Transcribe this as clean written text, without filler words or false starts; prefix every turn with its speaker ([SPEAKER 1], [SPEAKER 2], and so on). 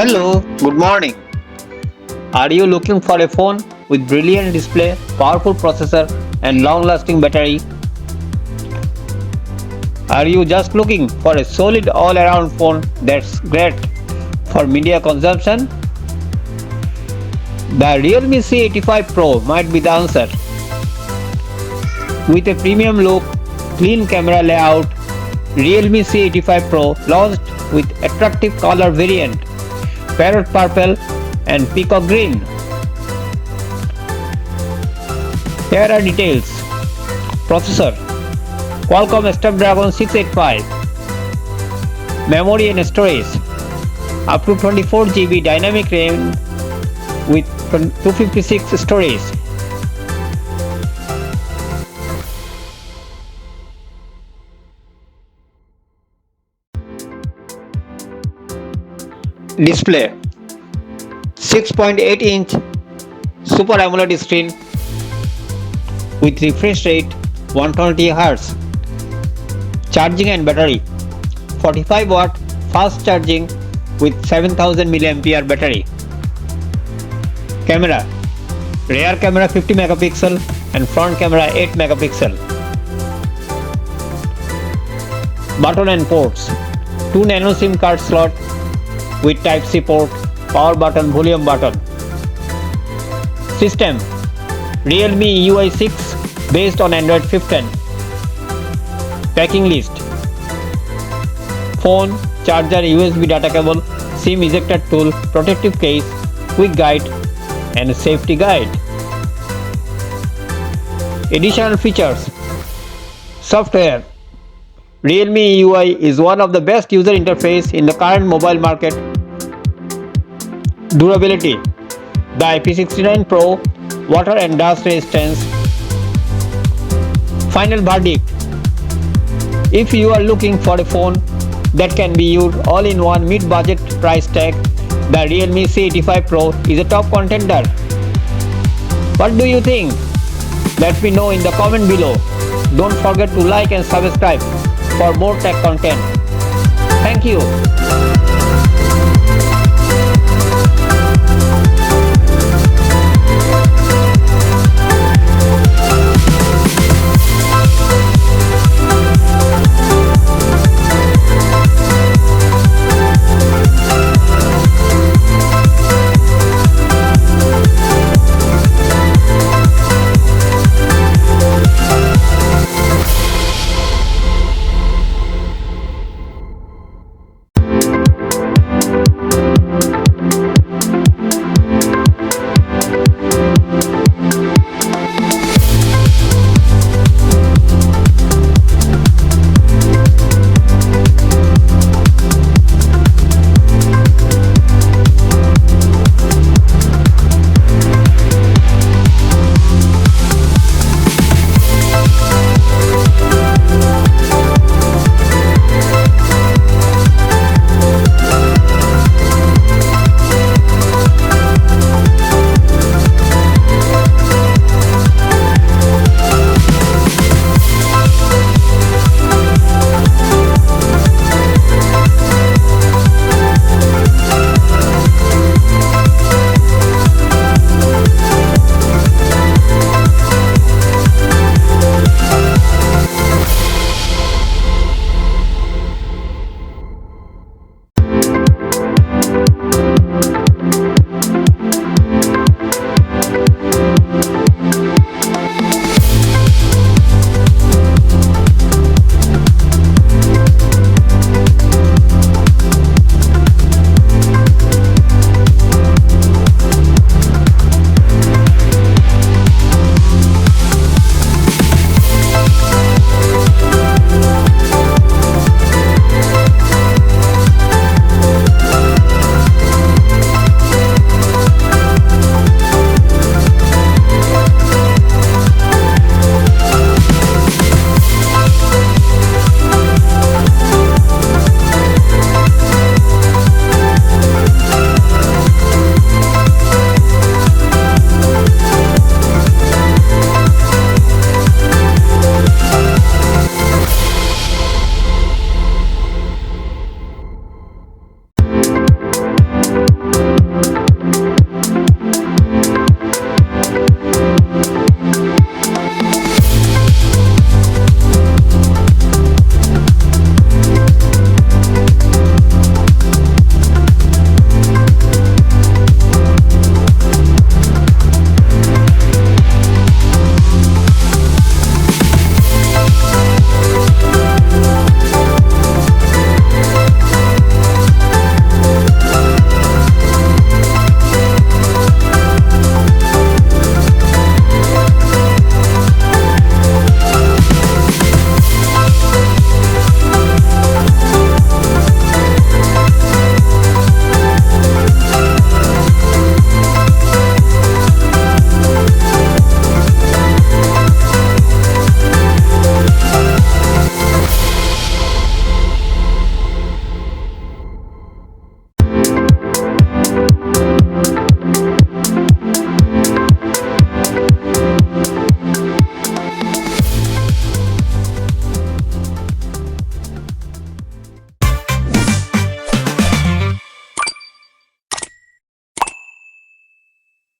[SPEAKER 1] Hello, good morning. Are you looking for a phone with brilliant display, powerful processor and long-lasting battery? Are you just looking for a solid all-around phone that's great for media consumption? The Realme C85 Pro might be the answer. With a premium look, clean camera layout, Realme C85 Pro launched with attractive color variant Parrot Purple and Peacock Green. Here are details. Processor Qualcomm Snapdragon 685. Memory and storage up to 24 GB dynamic RAM with 256 storage. Display 6.8-inch Super AMOLED screen with refresh rate 120 Hz. Charging and battery 45 watt fast charging with 7000 mAh battery. Camera rear camera 50 megapixel and front camera 8 megapixel. Button and ports 2 nano SIM card slot with Type-C port, power button, volume button. System Realme UI 6 based on Android 15. Packing list: phone, charger, USB data cable, SIM ejector tool, protective case, quick guide and safety guide. Additional features: software. Realme UI is one of the best user interface in the current mobile market. Durability: the IP69 Pro, water and dust resistance. Final verdict: if you are looking for a phone that can be used all in one mid-budget price tag, the Realme C85 Pro is a top contender. What do you think? Let me know in the comment below. Don't forget to like and subscribe for more tech content. Thank you.